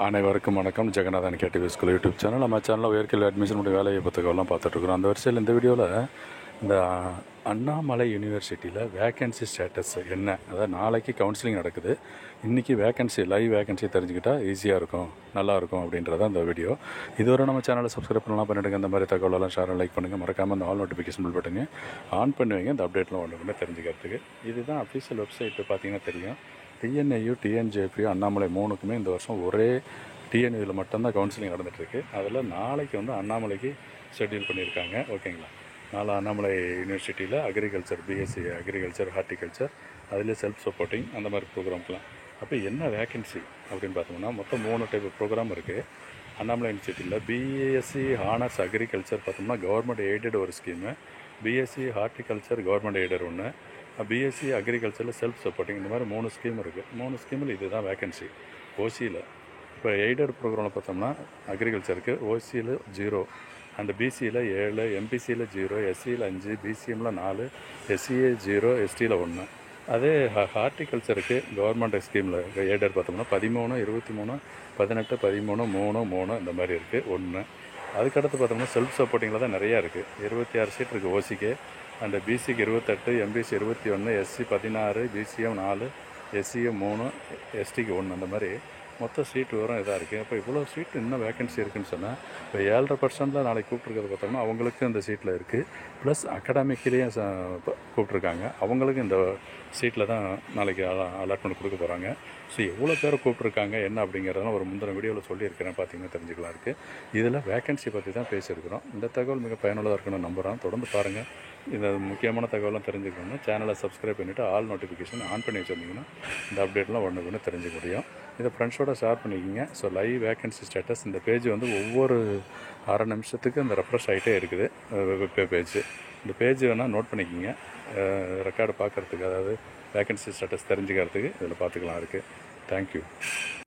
அனைவருக்கும் வணக்கம். Jeganathan KTV school YouTube channel. நம்ம சேனலில் உயர்கல்வி அட்மிஷனுடைய வேலையை புத்தகம்லாம் பார்த்துட்ருக்குறோம். அந்த வரிசையில் இந்த வீடியோவில் இந்த அண்ணாமலை யூனிவர்சிட்டியில் வேக்கன்சி ஸ்டேட்டஸ் என்ன, அதாவது நாளைக்கு கவுன்சிலிங் நடக்குது. இன்றைக்கி வேக்கன்சி லைவ் வேக்கன்சி தெரிஞ்சுக்கிட்டால் ஈஸியாக இருக்கும், நல்லாயிருக்கும் அப்படின்றத அந்த வீடியோ. இதுவரை நம்ம சேனலை சப்ஸ்கிரைப் பண்ணலாம், பண்ணிவிடுங்க. இந்த மாதிரி தகவலெல்லாம் ஷேர் லைக் பண்ணுங்கள். மறக்காமல் அந்த ஆல் நோட்டிஃபிகேஷன் பில் பட்டுங்க ஆன் பண்ணுவீங்க, இந்த அப்டேட்லாம் ஒன்று தெரிஞ்சுக்கிறதுக்கு. இதுதான் அஃபீஷியல் வெப்சைட்டு பார்த்தீங்கன்னா தெரியும். டிஎன்ஐயு டிஎன்ஜேபியு அண்ணாமலை மூணுக்குமே இந்த வருஷம் ஒரே டிஎன்யூவில் மட்டும்தான் கவுன்சிலிங் நடந்துகிட்ருக்கு. அதில் நாளைக்கு அண்ணாமலைக்கு ஷெட்யூல் பண்ணியிருக்காங்க. ஓகேங்களா, நாளை அண்ணாமலை யூனிவர்சிட்டியில் அக்ரிகல்ச்சர், பிஎஸ்சி அக்ரிகல்ச்சர், ஹார்டிகல்ச்சர், அதில் செல்ஃப் சப்போர்ட்டிங் அந்த மாதிரி ப்ரோக்ராம்க்கெலாம். அப்போ என்ன வேக்கன்சி அப்படின்னு பார்த்தோம்னா மொத்தம் 3 டைப் ப்ரோக்ராம் இருக்குது அண்ணாமலை யூனிவர்சிட்டியில். பிஎஸ்சி ஹானர்ஸ் அக்ரிகல்ச்சர் பார்த்தோம்னா கவர்மெண்ட் எய்டட் ஒரு scheme, BSc horticulture government aided ஒன்று, பிஎஸ்சி அக்ரிகல்ச்சரில் செல்ஃப் சப்போர்ட்டிங், இந்த மாதிரி 3 ஸ்கீம் இருக்குது. 3 ஸ்கீமில் இது தான் வேக்கன்சி. ஓசியில் இப்போ எய்டட் ப்ரோக்ராமில் பார்த்தோம்னா அக்ரிகல்ச்சருக்கு ஓசியில் 0, அண்ட் பிசியில் 7, எம்பிசியில் 0, எஸ்சியில் 5, பிசிஎம்மில் 4, எஸ்சிஏ 0, எஸ்டியில் 1. அதே ஹார்டிகல்ச்சருக்கு கவர்மெண்ட் ஸ்கீமில் எய்டட் பார்த்தோம்னா 13, 23, 18, 13, 3, 3 இந்த மாதிரி இருக்குது 1. அதுக்கடுத்து பார்த்தோம்னா செல்ஃப் சப்போர்ட்டிங்கில் தான் நிறையா இருக்குது. 26 சீட் இருக்குது ஓசிக்கு, அண்ட் பிசிக்கு 28, எம்பிசி 21, எஸ்சி 16, பிசிஎம் 4, எஸ்சிஎம் 3, எஸ்டிக்கு 1. அந்த மாதிரி மொத்த சீட் வரும் இதாக இருக்குது. அப்போ இவ்வளோ சீட் இன்னும் வேக்கன்சி இருக்குதுன்னு சொன்னால் இப்போ 7.5% நாளைக்கு கூப்பிட்ருக்கிறது பார்த்தோம்னா அவங்களுக்கு இந்த சீட்டில் இருக்குது. ப்ளஸ் அகாடமிக்கிலேயும் கூப்பிட்ருக்காங்க, அவங்களுக்கு இந்த சீட்டில் தான் நாளைக்கு அலாட்மெண்ட் கொடுக்க போகிறாங்க. ஸோ எவ்வளோ பேரை கூப்பிட்ருக்காங்க என்ன அப்படிங்கிறதெல்லாம் ஒரு முந்தின வீடியோவில் சொல்லியிருக்கிறேன், பார்த்தீங்கன்னா தெரிஞ்சுக்கலாம் இருக்குது. இதில் வேக்கன்சி பற்றி தான் பேசியிருக்கிறோம். இந்த தகவல் மிக பயனுள்ளதாக இருக்குன்னு நம்புகிறோம். தொடர்ந்து பாருங்கள். இந்த முக்கியமான தகவலாம் தெரிஞ்சுக்கணும்னா சேனலை சப்ஸ்கிரைப் பண்ணிவிட்டு ஆல் நோட்டிஃபிகேஷன் ஆன் பண்ணி வச்சுருந்தீங்கன்னா இந்த அப்டேட்லாம் ஒன்று தெரிஞ்சுக்க முடியும். இதை ஃப்ரெண்ட்ஸோடு ஷேர் பண்ணிக்கிங்க. ஸோ லைவ் வேக்கன்சி ஸ்டேட்டஸ் இந்த பேஜ் ஒவ்வொரு அரை நிமிஷத்துக்கு இந்த ரெஃப்ரெஷ் ஆகிட்டே இருக்குது வெப் பேஜ். இந்த பேஜ் வேணால் நோட் பண்ணிக்கிங்க, ரெக்கார்டு பார்க்குறதுக்கு, அதாவது வேக்கன்சி ஸ்டேட்டஸ் தெரிஞ்சுக்கிறதுக்கு இதில் பார்த்துக்கலாம் இருக்குது. தேங்க்யூ.